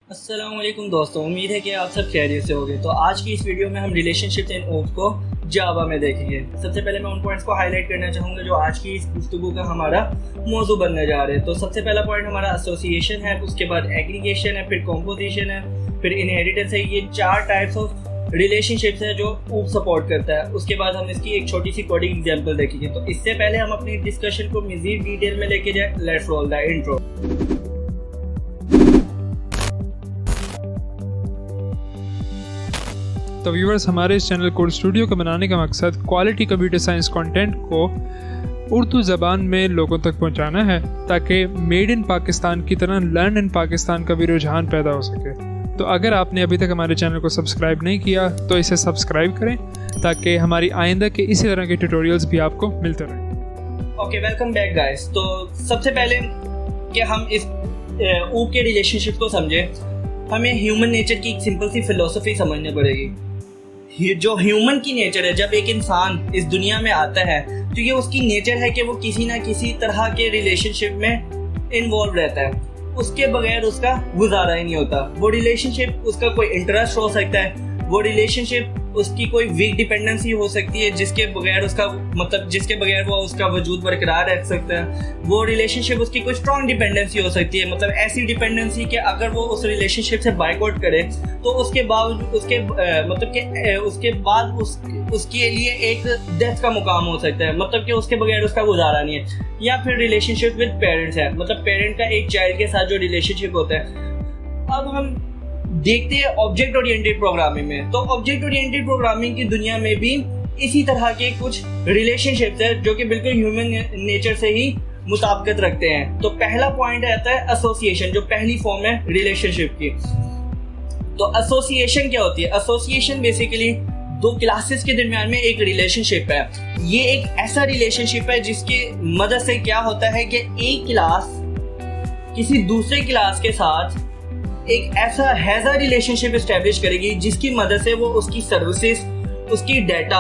अस्सलाम वालेकुम दोस्तों, उम्मीद है कि आप सब खैरियत से होंगे। तो आज की इस वीडियो में हम रिलेशनशिप इन ऊप्स को जावा में देखेंगे। सबसे पहले मैं उन पॉइंट्स को हाईलाइट करना चाहूँगा जो आज की इस गुफ्तगू का हमारा मौजू बनने जा रहे हैं। तो सबसे पहला पॉइंट हमारा एसोसिएशन है, उसके बाद एग्रीगेशन है, फिर कॉम्पोजिशन है, फिर इनहेरिटेंस है। ये 4 टाइप्स ऑफ रिलेशनशिप्स है जो ऊप सपोर्ट करता है। उसके बाद हम इसकी एक छोटी सी कोडिंग एग्जांपल देखेंगे। तो इससे पहले हम अपनी डिस्कशन को मज़ीद डिटेल में लेके जाए, लेट्स रोल द इंट्रो। तो व्यूअर्स, हमारे इस चैनल कोड स्टूडियो को बनाने का मकसद क्वालिटी कंप्यूटर साइंस कंटेंट को उर्दू ज़बान में लोगों तक पहुंचाना है ताकि मेड इन पाकिस्तान की तरह लर्न इन पाकिस्तान का भी रुझान पैदा हो सके। तो अगर आपने अभी तक हमारे चैनल को सब्सक्राइब नहीं किया तो इसे सब्सक्राइब करें ताकि हमारी आइंदा के इसी तरह के ट्यूटोरियल्स भी आपको मिलते रहें। Okay, welcome back guys. तो सबसे पहले कि हम इस ऊप के रिलेशनशिप को समझें, हमें ह्यूमन नेचर की एक सिंपल सी फिलोसफी समझनी पड़ेगी। जो ह्यूमन की नेचर है, जब एक इंसान इस दुनिया में आता है तो ये उसकी नेचर है कि वो किसी ना किसी तरह के रिलेशनशिप में इन्वॉल्व रहता है। उसके बगैर उसका गुजारा ही नहीं होता। वो रिलेशनशिप उसका कोई इंटरेस्ट हो सकता है, वो रिलेशनशिप उसकी कोई वीक डिपेंडेंसी हो सकती है जिसके बगैर वो उसका वजूद बरकरार रख सकता है। वो रिलेशनशिप उसकी कोई स्ट्रॉन्ग डिपेंडेंसी हो सकती है, मतलब ऐसी डिपेंडेंसी कि अगर वो उस रिलेशनशिप से बाइकआउट करे तो उसके बाद उसके लिए एक डेथ का मुकाम हो सकता है, मतलब कि उसके बगैर उसका गुजारा नहीं है। या फिर रिलेशनशिप विद पेरेंट्स है, मतलब पेरेंट का एक चाइल्ड के साथ जो रिलेशनशिप होता है। अब हम देखते हैं ऑब्जेक्ट ओरिएंटेड प्रोग्रामिंग में। तो ऑब्जेक्ट ओरिएंटेड प्रोग्रामिंग की दुनिया में भी इसी तरह के कुछ रिलेशनशिप्स है जो कि बिल्कुल ह्यूमन नेचर से ही मुताबिकत रखते हैं। तो पहला पॉइंट आता है एसोसिएशन, जो पहली फॉर्म है रिलेशनशिप की। तो एसोसिएशन क्या होती है? एसोसिएशन बेसिकली दो क्लासेस के दरमियान में एक रिलेशनशिप है। ये एक ऐसा रिलेशनशिप है जिसकी मदद से क्या होता है कि एक क्लास किसी दूसरे क्लास के साथ एक ऐसा हैजा रिलेशनशिप एस्टेब्लिश करेगी जिसकी मदद से वो उसकी सर्विसेज, उसकी डाटा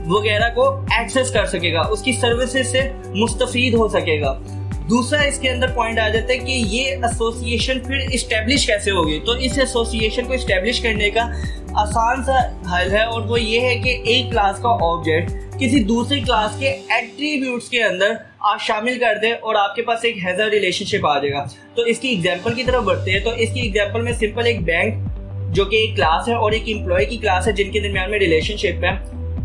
वगैरह को एक्सेस कर सकेगा, उसकी सर्विसेज से मुस्तफीद हो सकेगा। दूसरा इसके अंदर पॉइंट आ जाता है कि ये एसोसिएशन फिर इस्टेब्लिश कैसे होगी। तो इस एसोसिएशन को इस्टेब्लिश करने का आसान सा हल है, और वो ये है कि एक क्लास का ऑब्जेक्ट किसी दूसरी क्लास के एट्रीब्यूट्स के अंदर आप शामिल कर दे और आपके पास एक हैज़र रिलेशनशिप आ जाएगा। तो इसकी एग्जांपल की तरफ बढ़ते हैं। तो इसकी एग्जांपल में सिंपल एक बैंक जो कि एक क्लास है और एक एम्प्लॉय की क्लास है जिनके दरमियान में रिलेशनशिप है।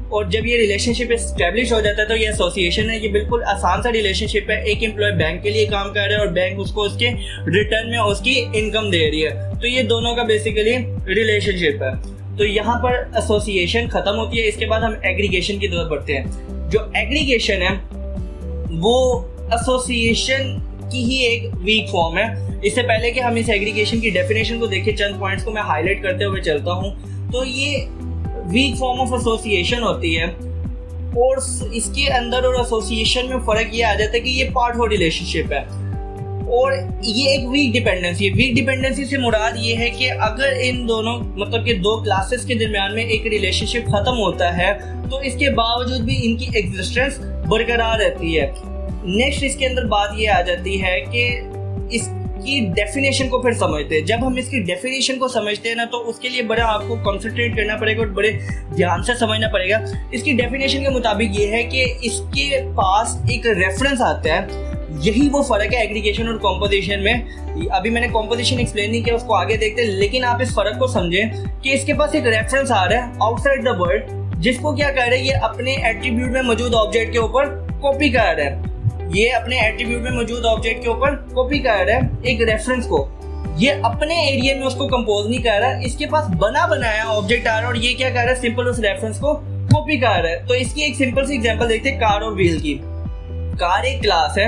और जब ये रिलेशनशिप एस्टेब्लिश हो जाता है तो ये एसोसिएशन है। ये बिल्कुल आसान सा रिलेशनशिप है। एक एम्प्लॉय बैंक के लिए काम कर रहा है और बैंक उसको उसके रिटर्न में उसकी इनकम दे रही है। तो ये दोनों का बेसिकली रिलेशनशिप है। तो यहाँ पर एसोसिएशन खत्म होती है। इसके बाद हम एग्रीगेशन की तरफ बढ़ते हैं। जो एग्रीगेशन है वो एसोसिएशन की ही एक वीक फॉर्म है। इससे पहले कि हम इस एग्रीगेशन की डेफिनेशन को देखें, चंद पॉइंट्स को मैं हाईलाइट करते हुए चलता हूँ। तो ये वीक फॉर्म ऑफ एसोसिएशन होती है, और इसके अंदर और एसोसिएशन में फ़र्क ये आ जाता है कि ये पार्ट ऑफ रिलेशनशिप है और ये एक वीक डिपेंडेंसी है। वीक डिपेंडेंसी से मुराद ये है कि अगर इन दोनों, मतलब कि दो क्लासेस के दरमियान में एक रिलेशनशिप ख़त्म होता है तो इसके बावजूद भी इनकी एग्जिस्टेंस बरकरार रहती है। नेक्स्ट इसके अंदर बात ये आ जाती है कि इसकी डेफिनेशन को फिर समझते हैं। जब हम इसकी डेफिनेशन को समझते हैं ना, तो उसके लिए बड़ा आपको कंसंट्रेट करना पड़ेगा और बड़े ध्यान से समझना पड़ेगा। इसकी डेफिनेशन के मुताबिक ये है कि इसके पास एक रेफरेंस आता है। यही वो फर्क है एग्रीगेशन और कॉम्पोजिशन में। अभी मैंने कॉम्पोजिशन एक्सप्लेन नहीं किया, उसको आगे देखते हैं। लेकिन आप इस फर्क को समझें कि इसके पास एक रेफरेंस आ रहा है आउटसाइड द वर्ल्ड, जिसको क्या कर रहा है, ये अपने एट्रीब्यूट में मौजूद ऑब्जेक्ट के ऊपर कॉपी कर रहा है। ये अपने एट्रीब्यूट में मौजूद ऑब्जेक्ट के ऊपर कॉपी कर रहा है एक रेफरेंस को। ये अपने एरिया में उसको कंपोज नहीं कर रहा, इसके पास बना बनाया ऑब्जेक्ट आ रहा है और ये क्या कर रहा है, सिंपल उस रेफरेंस को कॉपी कर रहा है। तो इसकी एक सिंपल सी एग्जांपल देखते हैं कार और व्हील की। कार एक क्लास है,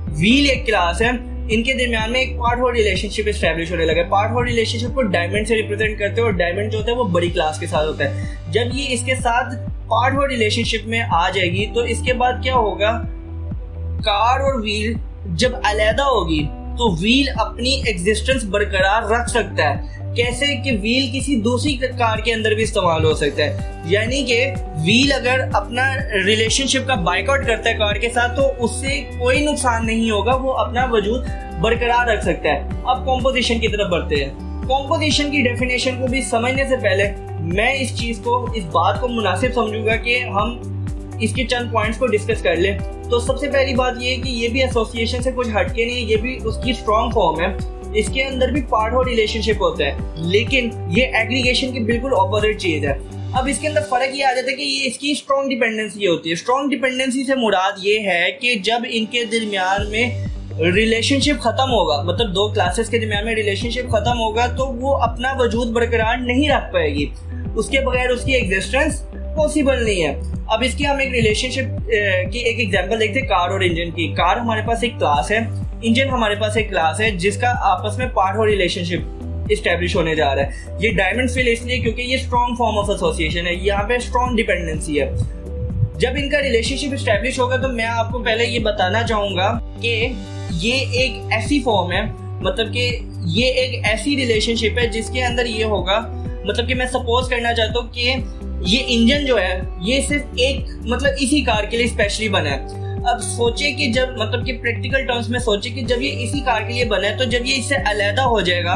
व्हील एक क्लास है। इनके दरमियान में एक पार्ट होल्ड रिलेशनशिप एस्टैब्लिश होने लगा है। पार्ट होल्ड रिलेशनशिप को डायमंड से रिप्रेजेंट करते हैं और डायमंड जो होता है वो बड़ी क्लास के साथ होता है। जब ये इसके साथ पार्ट होल्ड रिलेशनशिप में आ जाएगी तो इसके बाद क्या होगा, कार और व्हील जब अलहदा होगी तो व्हील अपनी एग्जिस्टेंस बरकरार रख सकता है। कैसे कि व्हील किसी दूसरी कार के अंदर भी इस्तेमाल हो सकता है। यानी कि व्हील अगर अपना रिलेशनशिप का बाइकआउट करता है कार के साथ तो उससे कोई नुकसान नहीं होगा, वो अपना वजूद बरकरार रख सकता है। अब कॉम्पोजिशन की तरफ बढ़ते हैं। कॉम्पोजिशन की डेफिनेशन को भी समझने से पहले मैं इस बात को मुनासिब समझूंगा कि हम इसके चंद पॉइंट्स को डिस्कस कर ले। तो सबसे पहली बात ये है कि ये भी एसोसिएशन से कुछ हटके नहीं है, ये भी उसकी स्ट्रॉन्ग फॉर्म है। इसके अंदर भी पार्ट और रिलेशनशिप होता है, लेकिन ये एग्रीगेशन की बिल्कुल ऑपोजिट चीज है। अब इसके अंदर फर्क ये आ जाता है कि ये इसकी स्ट्रॉन्ग डिपेंडेंसी होती है। स्ट्रॉन्ग डिपेंडेंसी से मुराद ये है कि जब इनके दरमियान में रिलेशनशिप खत्म होगा, मतलब दो क्लासेस के दरमियान में रिलेशनशिप खत्म होगा, तो वो अपना वजूद बरकरार नहीं रख पाएगी, उसके बगैर उसकी एग्जिस्टेंस पॉसिबल नहीं है। अब इसकी हम एक रिलेशनशिप की एक एग्जांपल देखते हैं, कार और इंजन की। कार हमारे पास एक क्लास है, इंजन हमारे पास एक क्लास है, जिसका आपस में पार्ट और रिलेशनशिप इस्टेब्लिश होने जा रहा है। ये डायमंड फिल इसलिए क्योंकि ये स्ट्रॉन्ग फॉर्म ऑफ एसोसिएशन है, यहाँ पे स्ट्रॉन्ग डिपेंडेंसी है। जब इनका रिलेशनशिप इस्टेब्लिश होगा तो मैं आपको पहले ये बताना चाहूंगा कि ये एक ऐसी फॉर्म है, मतलब कि ये एक ऐसी रिलेशनशिप है जिसके अंदर ये होगा, मतलब कि मैं सपोज करना चाहता हूँ कि ये इंजन जो है ये सिर्फ एक मतलब इसी कार के लिए स्पेशली बना है। अब सोचे कि जब मतलब कि प्रैक्टिकल टर्म्स में सोचे कि जब ये इसी कार के लिए बना है, तो जब ये इससे अलहदा हो जाएगा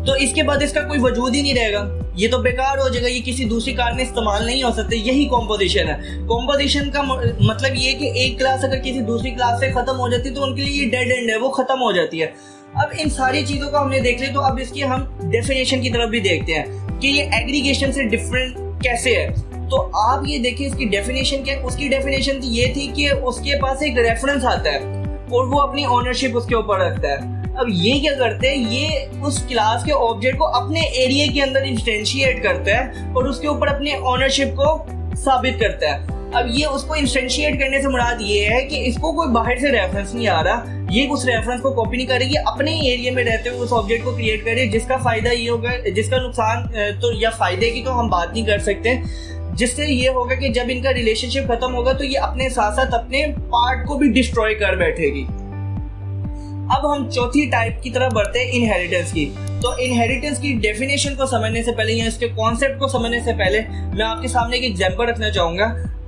तो इसके बाद इसका कोई वजूद ही नहीं रहेगा, ये तो बेकार हो जाएगा, ये किसी दूसरी कार में इस्तेमाल नहीं हो सकते। यही कॉम्पोजिशन है। कॉम्पोजिशन का मतलब ये कि एक क्लास अगर किसी दूसरी क्लास से खत्म हो जाती है तो उनके लिए ये डेड एंड है, वो खत्म हो जाती है। अब इन सारी चीजों को हमने देख लिया, तो अब इसकी हम डेफिनेशन की तरफ भी देखते हैं कि ये एग्रीगेशन से डिफरेंट कैसे है। तो आप ये देखिए इसकी डेफिनेशन क्या है। उसकी डेफिनेशन ये थी कि उसके पास एक रेफरेंस आता है और वो अपनी ओनरशिप उसके ऊपर रखता है। अब ये क्या करते हैं, ये उस क्लास के ऑब्जेक्ट को अपने एरिया के अंदर इंस्टेंशिएट करता है और उसके ऊपर अपने ओनरशिप को साबित करता है। अब ये उसको इंस्टेंशिएट करने से मुराद ये है कि इसको कोई बाहर से रेफरेंस नहीं आ रहा, ये उस रेफरेंस को कॉपी नहीं करेगी, अपने एरिया में रहते हुए उस ऑब्जेक्ट को क्रिएट करे, जिसका फायदा ये होगा, जिसका नुकसान तो या फायदे की तो हम बात नहीं कर सकते, जिससे ये होगा कि जब इनका रिलेशनशिप खत्म होगा तो ये अपने साथ साथ अपने पार्ट को भी डिस्ट्रॉय कर बैठेगी। अब हम चौथी टाइप की तरफ बढ़ते हैं, इनहेरिटेंस की। तो इनहेरिटेंस की डेफिनेशन को समझने से पहले या इसके कॉन्सेप्ट को समझने से पहले मैं आपके सामने एक एग्जांपल रखना चाहूंगा।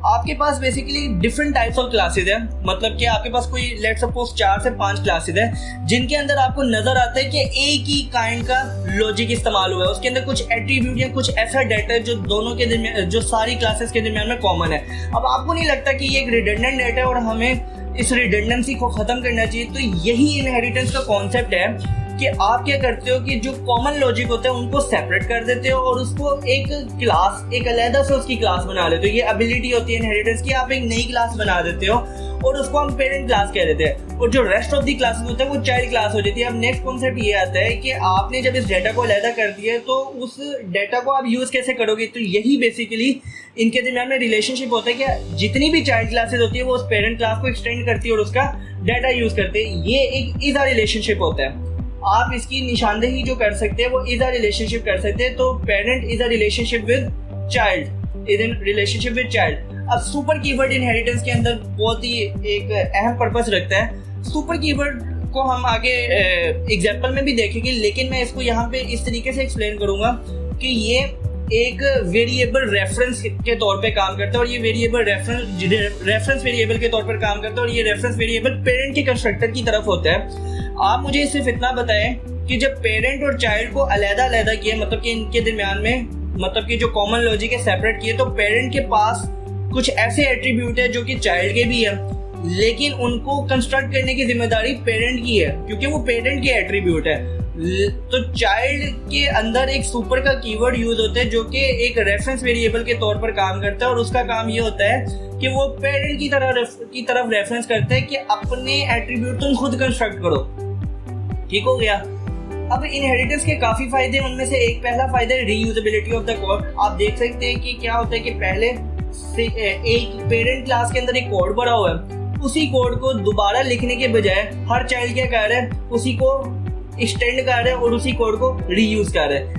आपके पास basically different types of classes है, मतलब कि आपके पास कोई लेट सपोज 4 से 5 क्लासेस है जिनके अंदर आपको नजर आता है कि एक ही काइंड का लॉजिक इस्तेमाल हुआ है, उसके अंदर कुछ एट्रीब्यूट या कुछ ऐसा डाटा है जो दोनों के दरमियान, जो सारी क्लासेस के दरमियान में कॉमन है। अब आपको नहीं लगता कि ये एक रिडंडेंट डाटा है और हमें इस रिडंडेंसी को खत्म करना चाहिए? तो यही इनहेरिटेंस का कॉन्सेप्ट है कि आप क्या करते हो कि जो कॉमन लॉजिक होता है उनको सेपरेट कर देते हो और उसको एक क्लास, एक अलग से उसकी क्लास बना लेते हो। ये एबिलिटी होती है इनहेरिटेंस की, आप एक नई क्लास बना देते हो और उसको हम पेरेंट क्लास कह देते हैं, और जो रेस्ट ऑफ दी क्लासेस होते हैं वो चाइल्ड क्लास हो जाती है। अब नेक्स्ट कॉन्सेप्ट ये आता है कि आपने जब इस डाटा को अलग कर दिया तो उस डाटा को आप यूज कैसे करोगे? तो यही बेसिकली इनके दरमियान में रिलेशनशिप होता है कि जितनी भी चाइल्ड क्लासेस होती है वो उस पेरेंट क्लास को एक्सटेंड करती है और उसका डाटा यूज करते हैं। ये एक इज अ रिलेशनशिप होता है। आप इसकी निशानदेही जो कर सकते हैं वो इज अ रिलेशनशिप कर सकते हैं। तो parent is a relationship with child, is in relationship with child. अब सुपर कीवर्ड इनहेरिटेंस के अंदर बहुत ही एक अहम पर्पस रखता है। सुपर कीवर्ड को हम आगे एग्जांपल में भी देखेंगे, लेकिन मैं इसको यहाँ पे इस तरीके से एक्सप्लेन करूंगा कि ये एक वेरिएबल रेफरेंस के तौर पे काम करता है और ये वेरिएबल रेफरेंस वेरिएबल के तौर पर काम करता है और ये रेफरेंस वेरिएबल पेरेंट के कंस्ट्रक्टर की तरफ होता है। आप मुझे सिर्फ इतना बताएं कि जब पेरेंट और चाइल्ड को अलग-अलग किया, मतलब कि इनके दरमियान में मतलब कि जो कॉमन लॉजिक है सेपरेट किए, तो पेरेंट के पास कुछ ऐसे एट्रीब्यूट है जो कि चाइल्ड के भी है, लेकिन उनको कंस्ट्रक्ट करने की जिम्मेदारी पेरेंट की है क्योंकि वो पेरेंट के एट्रीब्यूट है। तो चाइल्ड के अंदर एक सुपर का कीवर्ड यूज होता है जो कि एक रेफरेंस वेरिएबल के तौर पर काम करता है और उसका काम ये होता है कि वो पेरेंट की तरफ रेफरेंस करता है कि अपने एट्रीब्यूट तुम खुद कंस्ट्रक्ट करो। ठीक हो गया। अब इनहेरिटेंस के काफी फायदे, उनमें से एक पहला फायदा है रीयूजेबिलिटी ऑफ द कोड। आप देख सकते हैं कि क्या होता है कि पहले से एक पेरेंट क्लास के अंदर एक कोड भरा हुआ है, उसी कोड को दोबारा लिखने के बजाय हर चाइल्ड क्या कर रहा है, उसी को एक्सटेंड कर रहा है और उसी कोड को रीयूज कर रहा है।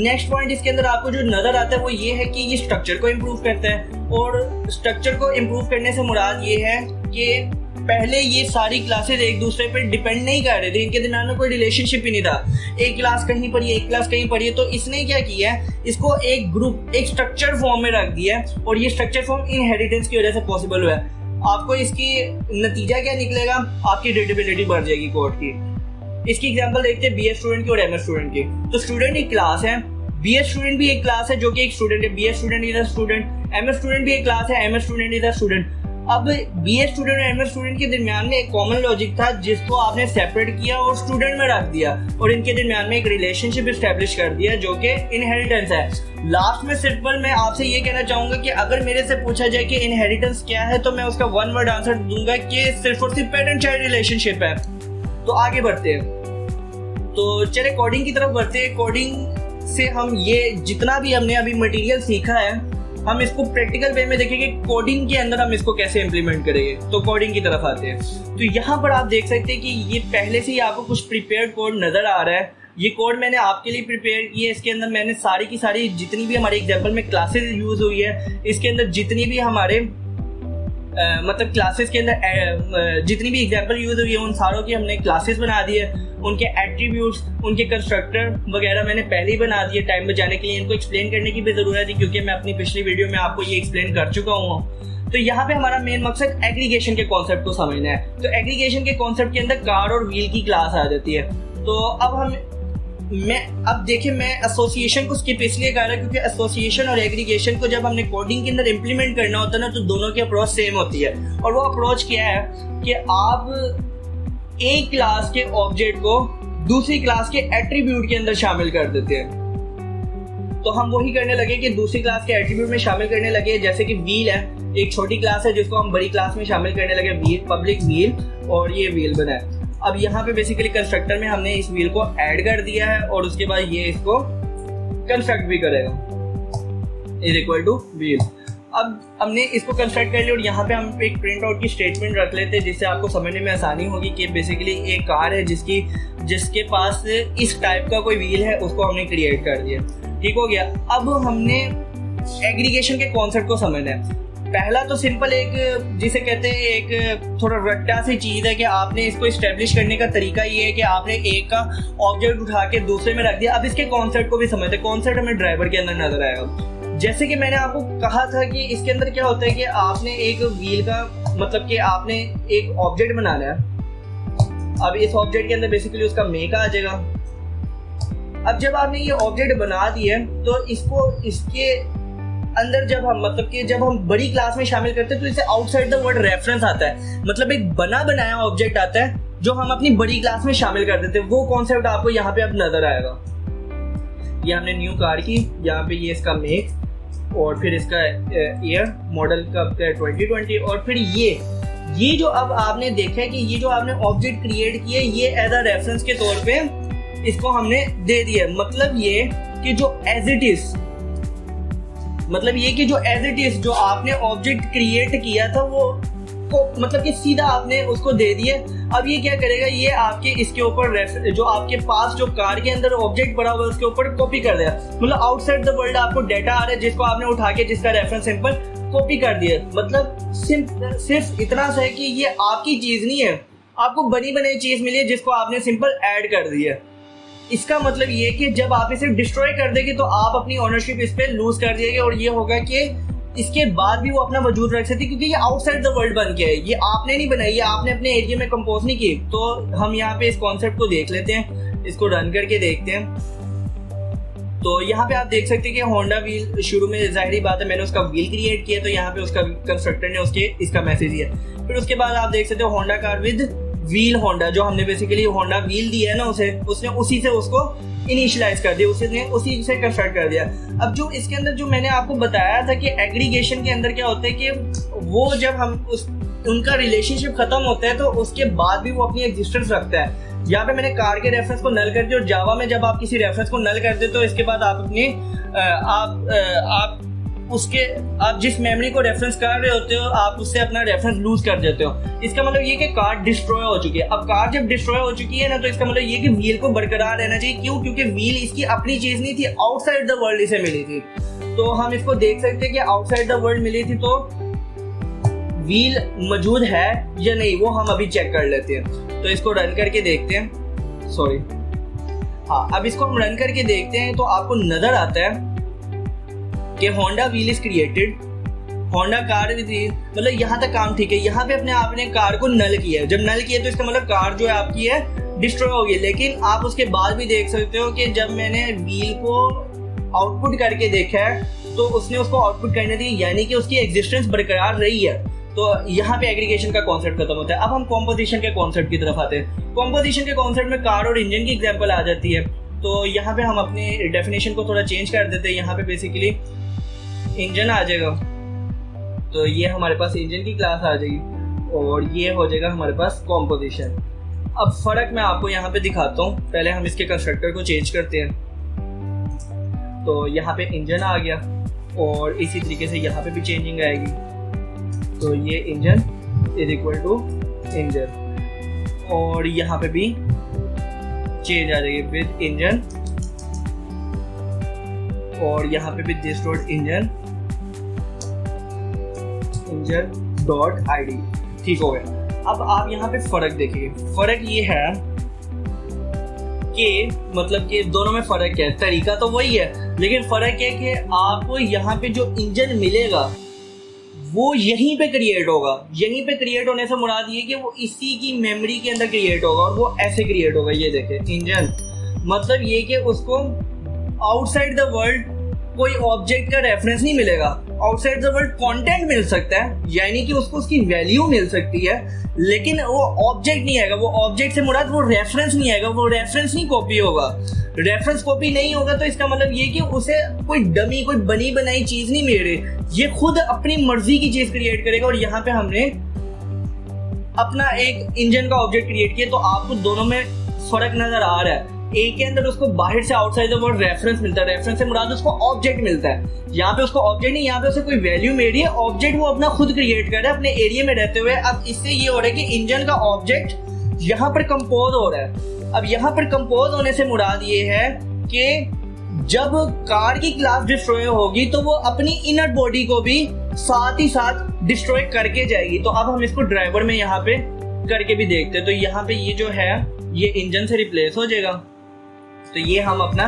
नेक्स्ट पॉइंट इसके अंदर आपको जो नजर आता है वो ये है कि ये स्ट्रक्चर को इम्प्रूव करता है, और स्ट्रक्चर को इम्प्रूव करने से मुराद ये है कि पहले ये सारी क्लासेस एक दूसरे पर डिपेंड नहीं कर रहे थे, इनके दरमियान में कोई रिलेशनशिप ही नहीं था। एक क्लास कहीं पर एक क्लास कहीं पर, तो इसने क्या किया है, इसको एक ग्रुप, एक स्ट्रक्चर फॉर्म में रख दिया है और ये स्ट्रक्चर फॉर्म इनहेरिटेंस की वजह से पॉसिबल हुआ है। आपको इसकी नतीजा क्या निकलेगा, आपकी रीडेबिलिटी बढ़ जाएगी कोड की। इसकी एग्जांपल देखते हैं BS स्टूडेंट की और MS स्टूडेंट की। तो स्टूडेंट एक क्लास है, BS स्टूडेंट भी एक क्लास है जो कि एक स्टूडेंट है, BS student is a student, MS student भी एक क्लास है, MS student is a student. अब BS स्टूडेंट और MS स्टूडेंट के दरमियान में एक कॉमन लॉजिक था जिसको आपने सेपरेट किया और स्टूडेंट में रख दिया और इनके दरमियान में एक रिलेशनशिप एस्टेब्लिश कर दिया जो कि इनहेरिटेंस है। लास्ट में सिंपल मैं आपसे ये कहना चाहूंगा कि अगर मेरे से पूछा जाए कि इनहेरिटेंस क्या है तो मैं उसका वन वर्ड आंसर दूंगा कि सिर्फ और सिर्फ पेरेंट चाइल्ड रिलेशनशिप है। तो आगे बढ़ते हैं, तो चले कोडिंग की तरफ बढ़ते हैं। कोडिंग से हम ये जितना भी हमने अभी मटेरियल सीखा है हम इसको प्रैक्टिकल वे में देखेंगे, कोडिंग के अंदर हम इसको कैसे इंप्लीमेंट करेंगे। तो कोडिंग की तरफ आते हैं, तो यहाँ पर आप देख सकते हैं कि ये पहले से ही आपको कुछ प्रिपेयर्ड कोड नज़र आ रहा है। ये कोड मैंने आपके लिए प्रिपेयर किया है। इसके अंदर मैंने सारी की सारी जितनी भी हमारे एग्जाम्पल में क्लासेस यूज़ हुई है, इसके अंदर जितनी भी हमारे मतलब क्लासेस के अंदर जितनी भी एग्जाम्पल यूज़ हुई है उन सारों की हमने क्लासेस बना दी है। उनके एट्रीब्यूट्स, उनके कंस्ट्रक्टर वगैरह मैंने पहले ही बना दिए टाइम बचाने के लिए। इनको एक्सप्लेन करने की भी ज़रूरत है क्योंकि मैं अपनी पिछली वीडियो में आपको ये एक्सप्लेन कर चुका हूँ। तो यहाँ पे हमारा मेन मकसद एग्रीगेशन के कॉन्सेप्ट को समझना है। तो एग्रीगेशन के कॉन्सेप्ट के अंदर कार और व्हील की क्लास आ जाती है। तो अब देखिए मैं एसोसिएशन को स्किप इसलिए कर रहा क्योंकि एसोसिएशन और एग्रीगेशन को जब हमने कोडिंग के अंदर इंप्लीमेंट करना होता है ना तो दोनों की अप्रोच सेम होती है। और वो अप्रोच क्या है कि आप एक क्लास के ऑब्जेक्ट को दूसरी क्लास के एट्रीब्यूट के अंदर शामिल कर देते हैं। तो हम वही करने लगे कि दूसरी क्लास के एट्रीब्यूट में शामिल करने लगे। जैसे कि व्हील है, एक छोटी क्लास है जिसको हम बड़ी क्लास में शामिल करने लगे, व्हील, पब्लिक व्हील, और ये व्हील बना है। अब यहाँ पे बेसिकली कंस्ट्रक्टर में हमने इस व्हील को ऐड कर दिया है और उसके बाद ये इसको कंस्ट्रक्ट भी करेगा इज इक्वल टू व्हील। अब हमने इसको कंस्ट्रक्ट कर लिया और यहाँ पे हम एक प्रिंट आउट की स्टेटमेंट रख लेते हैं जिससे आपको समझने में आसानी होगी कि बेसिकली एक कार है जिसके पास इस टाइप का कोई व्हील है, उसको हमने क्रिएट कर दिया। ठीक हो गया। अब हमने एग्रीगेशन के कॉन्सेप्ट को समझना है। पहला तो सिंपल एक जिसे कहते हैं एक थोड़ा रट्टा सी चीज़ है कि आपने इसको इस्टेब्लिश करने का तरीका ये है कि आपने एक का ऑब्जेक्ट उठा के दूसरे में रख दिया। अब इसके कॉन्सेप्ट को भी समझते हैं। कॉन्सेप्ट हमें ड्राइवर के अंदर नजर आएगा। जैसे कि मैंने आपको कहा था कि इसके अंदर क्या होता है कि आपने एक व्हील का मतलब कि आपने एक ऑब्जेक्ट बनाना है। अब इस ऑब्जेक्ट के अंदर बेसिकली उसका मेक आ जाएगा। अब जब आपने ये ऑब्जेक्ट बना दिया तो इसके अंदर जब हम बड़ी क्लास में शामिल करते हैं तो इसे आउटसाइड द वर्ड रेफरेंस आता है, मतलब एक बना बनाया ऑब्जेक्ट आता है जो हम अपनी बड़ी क्लास में शामिल कर देते हैं। वो कॉन्सेप्ट आपको यहाँ पे अब नजर आएगा। ये हमने न्यू कार की, यहाँ पे ये इसका मेक और फिर इसका ईयर मॉडल का 2020 और फिर ये जो अब आपने देखा है कि ये जो आपने ऑब्जेक्ट क्रिएट किए ये एज अ रेफरेंस के तौर पे इसको हमने दे दिया। मतलब ये कि जो एज इट इज जो आपने ऑब्जेक्ट क्रिएट किया था वो को मतलब कि सीधा आपने उसको दे दिया। अब ये क्या करेगा, ये आपके इसके ऊपर जो आपके पास जो कार के अंदर ऑब्जेक्ट पड़ा हुआ है उसके ऊपर कॉपी कर देगा। मतलब आउटसाइड द वर्ल्ड आपको डेटा आ रहा है जिसको आपने उठा के जिसका रेफरेंस सिंपल कॉपी कर दिया। मतलब सिर्फ इतना सा है कि ये आपकी चीज नहीं है, आपको बनी बनाई चीज मिली है जिसको आपने सिंपल ऐड कर दिया। इसका मतलब ये कि जब आप इसे डिस्ट्रॉय कर देंगे तो आप अपनी ओनरशिप इस पे लूज कर दिएंगे और ये होगा कि इसके बाद भी वो अपना वजूद रख सकती है क्योंकि ये आउटसाइड द वर्ल्ड बन के है। ये आपने नहीं बनाई, ये आपने अपने एरिया में कंपोज नहीं की। तो हम यहाँ पे इस कॉन्सेप्ट को देख लेते हैं, इसको रन करके देखते हैं। तो यहाँ पे आप देख सकते हैं कि होंडा व्हील, शुरू में जाहिर बात है मैंने उसका व्हील क्रिएट किया तो यहाँ पे उसका कंस्ट्रक्टर ने इसका मैसेज दिया। फिर उसके बाद आप देख सकते हो Honda car with wheel Honda, जो हमने बेसिकली होंडा व्हील दिया है ना उसने उसी से उसको इनिशियलाइज कर दिया, उसने उसी से कंस्ट्रक्ट कर दिया। अब जो इसके अंदर जो मैंने आपको बताया था कि एग्रीगेशन के अंदर क्या होता है कि वो जब हम उनका रिलेशनशिप खत्म होता है तो उसके बाद भी वो अपनी एग्जिस्टेंस रखता है। यहाँ पे मैंने कार के रेफरेंस को नल कर दिया और जावा में जब आप किसी रेफरेंस को नल कर देते हो इसके बाद आप अपनी आप जिस मेमोरी को रेफरेंस कर रहे होते हो आप उससे अपना रेफरेंस लूज कर देते हो। इसका मतलब ये कि कार डिस्ट्रॉय हो चुकी है। अब कार जब डिस्ट्रॉय हो चुकी है ना तो इसका मतलब ये कि व्हील को बरकरार रहना चाहिए। क्यों? क्योंकि व्हील इसकी अपनी चीज नहीं थी, आउटसाइड द वर्ल्ड इसे मिली थी। तो हम इसको देख सकते हैं कि आउटसाइड द वर्ल्ड मिली थी तो व्हील मौजूद है या नहीं वो हम अभी चेक कर लेते हैं। तो इसको रन करके देखते हैं। अब इसको हम रन करके देखते हैं तो आपको नजर आता है कि Honda wheel is created, Honda car मतलब यहाँ तक काम ठीक है। यहाँ पे आपने कार को नल किया है। जब नल किया तो इसका मतलब कार जो है आपकी है डिस्ट्रॉय होगी। लेकिन आप उसके बाद भी देख सकते हो कि जब मैंने व्हील को आउटपुट करके देखा है तो उसने उसको आउटपुट करने दी, यानी कि उसकी एग्जिस्टेंस बरकरार रही है। तो यहाँ पे एग्रीगेशन का कॉन्सेप्ट खत्म होता है। अब हम कॉम्पोजिशन के कॉन्सेप्ट की तरफ आते हैं। कॉम्पोजिशन के कॉन्सेप्ट में कार और इंजन की एग्जांपल आ जाती है। तो यहाँ पे हम अपनी डेफिनेशन को थोड़ा चेंज कर देते हैं। यहाँ पे बेसिकली इंजन आ जाएगा, तो ये हमारे पास इंजन की क्लास आ जाएगी और ये हो जाएगा हमारे पास कॉम्पोजिशन। अब फर्क मैं आपको यहाँ पे दिखाता हूँ। पहले हम इसके कंस्ट्रक्टर को चेंज करते हैं। तो यहाँ पे इंजन आ गया और इसी तरीके से यहाँ पे भी चेंजिंग आएगी। तो ये engine is equal to engine और यहाँ पे भी चेंज आ जाएगी विद इंजन और यहाँ पे भी this dot engine dot ID. ठीक हो गया। अब आप यहाँ पे फर्क देखिए। फर्क ये है कि मतलब कि दोनों में फर्क है, तरीका तो वही है, लेकिन फर्क है कि आपको यहाँ पे जो इंजन मिलेगा वो यहीं पे क्रिएट होगा। यहीं पे क्रिएट होने से मुराद ये कि वो इसी की मेमोरी के अंदर क्रिएट होगा और वो ऐसे क्रिएट होगा। ये देखें इंजन, मतलब ये कि उसको आउटसाइड द वर्ल्ड कोई ऑब्जेक्ट का रेफरेंस नहीं मिलेगा। आउटसाइड द वर्ल्ड कंटेंट मिल सकता है, यानी कि उसको उसकी वैल्यू मिल सकती है, लेकिन वो ऑब्जेक्ट नहीं आएगा। वो ऑब्जेक्ट से मुराद वो रेफरेंस नहीं आएगा। वो रेफरेंस नहीं कॉपी होगा। रेफरेंस कॉपी नहीं होगा तो इसका मतलब ये कि उसे कोई डमी, कोई बनी बनाई चीज नहीं मिल रही। ये खुद अपनी मर्जी की चीज क्रिएट करेगा। और यहाँ पे हमने अपना एक इंजन का ऑब्जेक्ट क्रिएट किया। तो आपको दोनों में फर्क नजर आ रहा है। एक के अंदर उसको बाहर से आउटसाइड द वर्ल्ड रेफरेंस मिलता है। रेफरेंस से मुराद उसको ऑब्जेक्ट मिलता है। यहाँ पे उसको ऑब्जेक्ट नहीं, यहाँ पे उसे कोई वैल्यू मिल रही है। ऑब्जेक्ट वो अपना खुद क्रिएट कर रहा है अपने एरिया में रहते हुए। अब इससे ये हो रहा है कि इंजन का ऑब्जेक्ट यहाँ पर कंपोज हो रहा है। अब यहाँ पर कंपोज होने से मुराद ये है कि जब कार की क्लास डिस्ट्रॉय होगी तो वो अपनी इनर बॉडी को भी साथ ही साथ डिस्ट्रॉय करके जाएगी। तो अब हम इसको ड्राइवर में यहाँ पे करके भी देखते हैं। तो यहाँ पे ये जो है ये इंजन से रिप्लेस हो जाएगा। तो ये हम अपना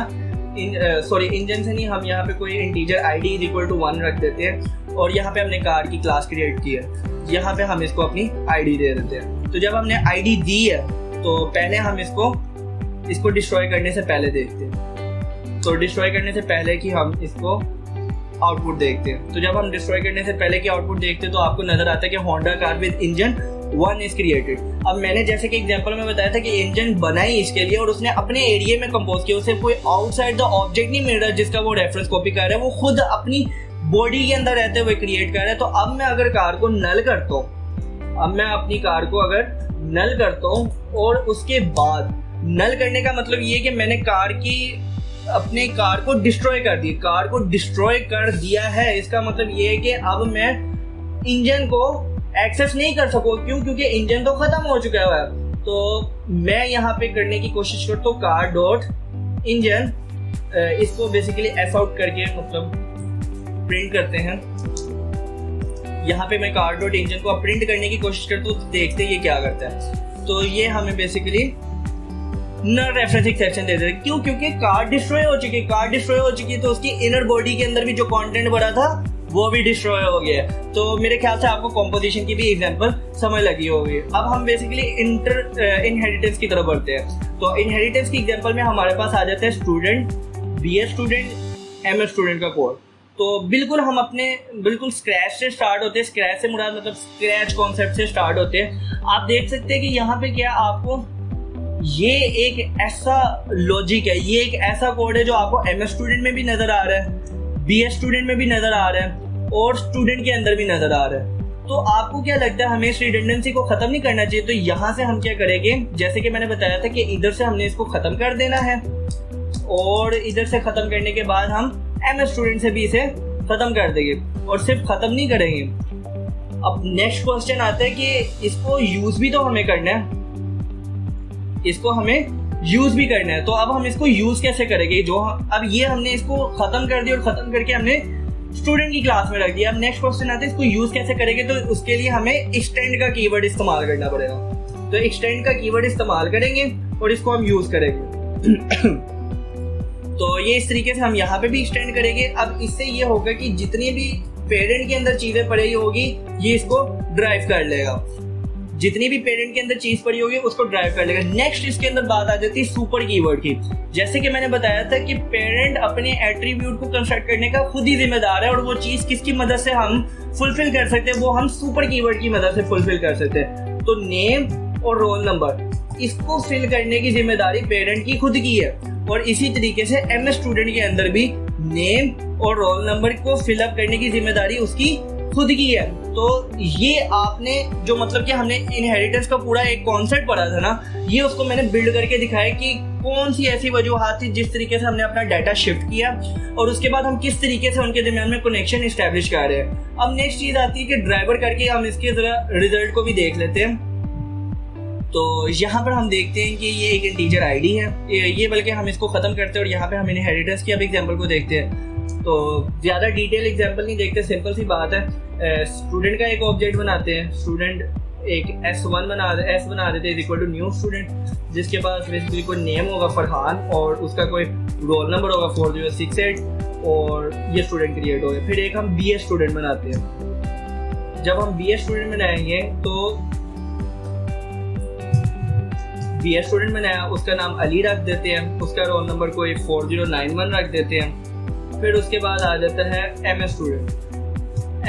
इंजन से नहीं, हम यहाँ पे कोई integer id is equal to 1 रख देते हैं और यहाँ पे हमने कार की क्लास क्रिएट की है। यहाँ पे हम इसको अपनी id दे देते हैं। तो जब हमने id दी है तो पहले हम इसको डिस्ट्रॉय करने से पहले देखते हैं। तो डिस्ट्रॉय करने से पहले कि हम इसको आउटपुट देखते हैं। तो जब हम डिस्ट्रॉय करने से पहले की आउटपुट देखते हैं तो आपको नजर आता है कि Honda car with engine 1 is created. अब मैंने जैसे कि एग्जांपल में बताया था कि इंजन बनाई इसके लिए और उसने अपने एरिया में कंपोज किया। उसे कोई आउटसाइड द ऑब्जेक्ट नहीं मिल रहा जिसका वो रेफरेंस कॉपी कर रहा है। वो खुद अपनी बॉडी के अंदर रहते हुए क्रिएट कर रहा है। तो अब मैं अगर कार को नल करता हूँ, अब मैं अपनी कार को अगर नल करता हूँ और उसके बाद नल करने का मतलब ये कि मैंने अपने कार को डिस्ट्रॉय कर दी। कार को डिस्ट्रॉय कर दिया है, इसका मतलब ये है कि अब मैं इंजन को एक्सेस नहीं कर सकूँ। क्यों? क्योंकि इंजन तो खत्म हो चुका है। तो मैं यहाँ पे करने की कोशिश करता हूँ कार डॉट इंजन, इसको बेसिकली एस आउट करके मतलब प्रिंट करते हैं। यहाँ पे मैं कार डॉट इंजन को प्रिंट करने की कोशिश करता हूँ, देखते ये क्या करता है। तो ये हमें बेसिकली नल रेफरेंसिंग सेक्शन दे देते हैं। क्यों? क्योंकि कार डिस्ट्रॉय हो चुकी है। कार डिस्ट्रॉय हो चुकी है तो उसकी इनर बॉडी के अंदर भी जो कंटेंट भरा था वो भी डिस्ट्रॉय हो गया। तो मेरे ख्याल से आपको कॉम्पोजिशन की भी एग्जांपल समझ लगी होगी। अब हम बेसिकली इनहेरिटेंस की तरफ बढ़ते हैं। तो इनहेरिटेंस की एग्जांपल में हमारे पास आ जाता है student, BA student, MA student का कोड। तो बिल्कुल हम अपने बिल्कुल स्क्रैच से स्टार्ट होते हैं। स्क्रैच से मुराद मतलब स्क्रैच कॉन्सेप्ट से स्टार्ट होते हैं। आप देख सकते हैं कि यहाँ पे क्या आपको ये एक ऐसा लॉजिक है, ये एक ऐसा कोड है जो आपको एमए स्टूडेंट में भी नजर आ रहा है, बीए स्टूडेंट में भी नजर आ रहा है और स्टूडेंट के अंदर भी नजर आ रहा है। तो आपको क्या लगता है हमें इस रिडंडेंसी को खत्म नहीं करना चाहिए? तो यहाँ से हम क्या करेंगे, जैसे कि मैंने बताया था कि इधर से हमने इसको खत्म कर देना है और इधर से खत्म करने के बाद हम एमए स्टूडेंट से भी इसे खत्म कर देंगे। और सिर्फ खत्म नहीं करेंगे, अब नेक्स्ट क्वेश्चन आता है कि इसको यूज भी तो हमें करना है, इसको हमें यूज भी करना है। तो अब हम इसको यूज कैसे करेंगे? अब ये हमने इसको खत्म कर दिया और खत्म करके हमने स्टूडेंट की क्लास में रख दिया। अब नेक्स्ट क्वेश्चन आता है इसको यूज कैसे करेंगे? तो उसके लिए हमें एक्सटेंड का कीवर्ड इस्तेमाल करना पड़ेगा। तो एक्सटेंड का कीवर्ड इस्तेमाल करेंगे और इसको हम यूज करेंगे। तो ये इस तरीके से हम यहाँ पे भी एक्सटेंड करेंगे। अब इससे ये होगा कि जितनी भी पेरेंट के अंदर चीजें पड़ी होगी ये इसको ड्राइव कर लेगा। जितनी भी पेरेंट के अंदर चीज पड़ी होगी उसको ड्राइव कर लेगा। नेक्स्ट इसके अंदर बात आ जाती है सुपर कीवर्ड की। जैसे कि मैंने बताया था कि पेरेंट अपने एट्रीब्यूट को कंस्ट्रक्ट करने का खुद ही जिम्मेदार है, और वो चीज किसकी मदद से हम फुलफिल कर सकते हैं, वो हम सुपर कीवर्ड की मदद से फुलफिल कर सकते हैं। तो नेम और रोल नंबर, इसको फिल करने की जिम्मेदारी पेरेंट की खुद की है, और इसी तरीके से MS स्टूडेंट के अंदर भी नेम और रोल नंबर को फिलअप करने की जिम्मेदारी उसकी खुद की है। तो ये आपने जो मतलब कि हमने इनहेरिटेंस का पूरा एक कॉन्सेप्ट पढ़ा था ना, ये उसको मैंने बिल्ड करके दिखाया कि कौन सी ऐसी वजूहात थी जिस तरीके से हमने अपना डाटा शिफ्ट किया, और उसके बाद हम किस तरीके से उनके दरमियान में कनेक्शन इस्टेब्लिश कर रहे हैं। अब नेक्स्ट चीज आती है कि ड्राइवर करके हम इसके जरा रिजल्ट को भी देख लेते हैं। तो यहाँ पर हम देखते हैं कि ये एक इंटीजर आईडी है, ये बल्कि हम इसको खत्म करते हैं और यहाँ पे हम इनहेरिटेंस की अब एग्जांपल को देखते हैं। तो ज़्यादा डिटेल एग्जांपल नहीं देखते, सिंपल सी बात है। स्टूडेंट का एक ऑब्जेक्ट बनाते हैं, स्टूडेंट एक S1 बना देते हैं इक्वल टू न्यू स्टूडेंट, जिसके पास बेसिकली कोई नेम होगा फरहान और उसका कोई रोल नंबर होगा 4068, और ये स्टूडेंट क्रिएट हो गया। फिर एक हम BS स्टूडेंट बनाते हैं। जब हम BS स्टूडेंट बनाएंगे तो BS स्टूडेंट बनाया, उसका नाम अली रख देते हैं, उसका रोल नंबर कोई 4091 रख देते हैं। फिर उसके बाद आ जाता है MS स्टूडेंट।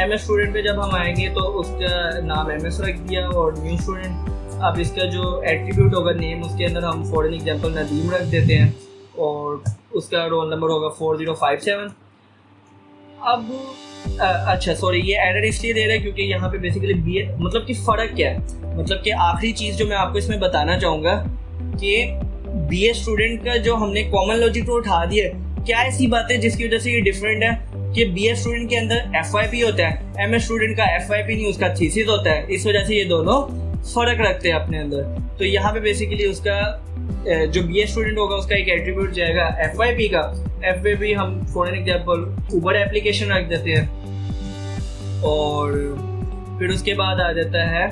MS स्टूडेंट पे जब हम आएंगे तो उसका नाम MS रख दिया, और न्यू स्टूडेंट, अब इसका जो एट्रीब्यूट होगा नेम, उसके अंदर हम फॉर एग्जांपल नदीम रख देते हैं, और उसका रोल नंबर होगा 4057। अब अच्छा सॉरी, ये एरर इसलिए दे रहा है क्योंकि यहाँ पे बेसिकली BS मतलब कि फ़र्क क्या है, मतलब कि आखिरी चीज़ जो मैं आपको इसमें बताना चाहूँगा कि BS स्टूडेंट का जो हमने कॉमन लॉजिक को उठा दिया, क्या ऐसी बात है जिसकी वजह से ये डिफरेंट है कि BS स्टूडेंट के अंदर FYP होता है, MS स्टूडेंट का FYP नहीं, उसका थीसिस होता है। इस वजह से ये दोनों फ़र्क रखते हैं अपने अंदर। तो यहाँ पे बेसिकली उसका जो BS स्टूडेंट होगा उसका एक एट्रीब्यूट जाएगा FYP का। FYP हम फॉर एग्जांपल ऊबर एप्लीकेशन रख देते हैं, और फिर उसके बाद आ जाता है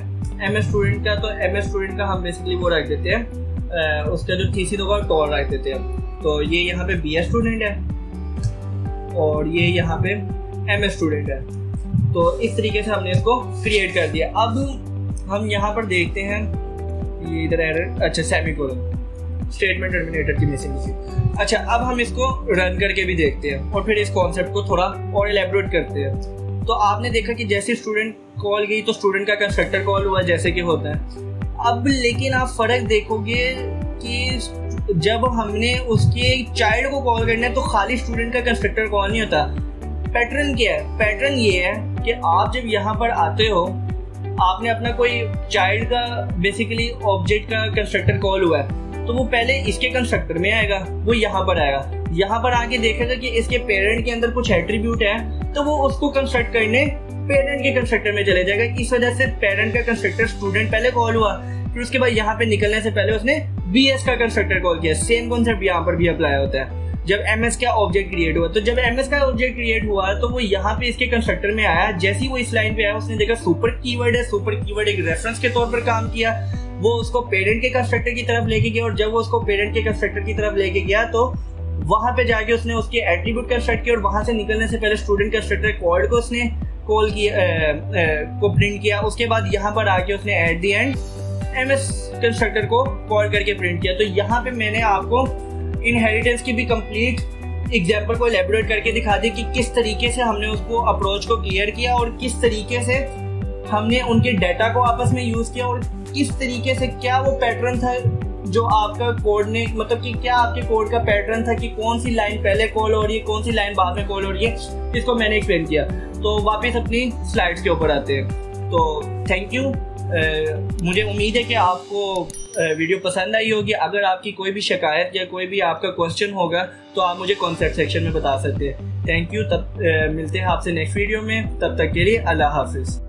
MS स्टूडेंट का। तो MS स्टूडेंट का हम बेसिकली वो रख देते हैं, उसका जो थीसिस होगा टॉल रख देते हैं। तो ये यहाँ पे BS स्टूडेंट है और ये यहाँ पे MS स्टूडेंट है। तो इस तरीके से हमने इसको क्रिएट कर दिया। अब हम यहाँ पर देखते हैं, ये इधर एरर, अच्छा सेमीकोलन, स्टेटमेंट टर्मिनेटर की मिसिंग थी। अच्छा, अब हम इसको रन करके भी देखते हैं और फिर इस कॉन्सेप्ट को थोड़ा और एलैबोरेट करते हैं। तो आपने देखा कि जैसे स्टूडेंट कॉल गई तो स्टूडेंट का कंस्ट्रक्टर कॉल हुआ, जैसे कि होता है। अब लेकिन आप फ़र्क देखोगे कि जब हमने उसके चाइल्ड को कॉल करना है तो खाली स्टूडेंट का कंस्ट्रक्टर कॉल नहीं होता। पैटर्न क्या है? पैटर्न ये है कि आप जब यहाँ पर आते हो, आपने अपना कोई चाइल्ड का बेसिकली ऑब्जेक्ट का कंस्ट्रक्टर कॉल हुआ है, तो वो पहले इसके कंस्ट्रक्टर में आएगा, वो यहाँ पर आएगा, यहाँ पर आके देखेगा कि इसके पेरेंट के अंदर कुछ एट्रीब्यूट है, तो वो उसको कंस्ट्रक्ट करने पेरेंट के कंस्ट्रक्टर में चले जाएगा। इस वजह से पेरेंट का कंस्ट्रक्टर स्टूडेंट पहले कॉल हुआ, फिर उसके बाद यहाँ पे निकलने से पहले उसने BS का कंस्ट्रक्टर कॉल किया। सेम कॉन्सेप्ट यहाँ पर भी अप्लाई होता है। जब MS का ऑब्जेक्ट क्रिएट हुआ, तो जब MS का ऑब्जेक्ट क्रिएट हुआ तो वो यहाँ पे इसके कंस्ट्रक्टर में आया। जैसे ही वो इस लाइन पे आया, उसने देखा सुपर कीवर्ड है, सुपर कीवर्ड एक रेफरेंस के तौर पर काम किया, वो उसको पेरेंट के कंस्ट्रक्टर की तरफ लेके गया, और जब वो उसको पेरेंट के कंस्ट्रक्टर की तरफ लेके गया तो वहाँ पे जाके उसने उसके एट्रीब्यूट कंस्ट्रक्ट किया, और वहाँ से निकलने से पहले स्टूडेंट कंस्ट्रक्टर कॉल्ड को उसने कॉल किया, को प्रिंट किया। उसके बाद यहाँ पर आके उसने at the end MS constructor को कॉल करके प्रिंट किया। तो यहाँ पे मैंने आपको इनहेरिटेंस की भी कंप्लीट एग्जाम्पल को एलैबोरेट करके दिखा दी कि किस तरीके से हमने उसको अप्रोच को क्लियर किया, और किस तरीके से हमने उनके डाटा को आपस में यूज़ किया, और किस तरीके से क्या वो पैटर्न था जो आपका कोड ने, मतलब कि क्या आपके कोड का पैटर्न था कि कौन सी लाइन पहले कॉल हो रही है, कौन सी लाइन बाद में कॉल हो रही है, इसको मैंने एक्सप्लेन किया। तो वापस अपनी स्लाइड्स के ऊपर आते हैं। तो थैंक यू। मुझे उम्मीद है कि आपको वीडियो पसंद आई होगी। अगर आपकी कोई भी शिकायत या कोई भी आपका क्वेश्चन होगा तो आप मुझे कमेंट सेक्शन में बता सकते हैं। Thank you. तब मिलते हैं आपसे नेक्स्ट वीडियो में। तब तक के लिए अल्लाह हाफिज़।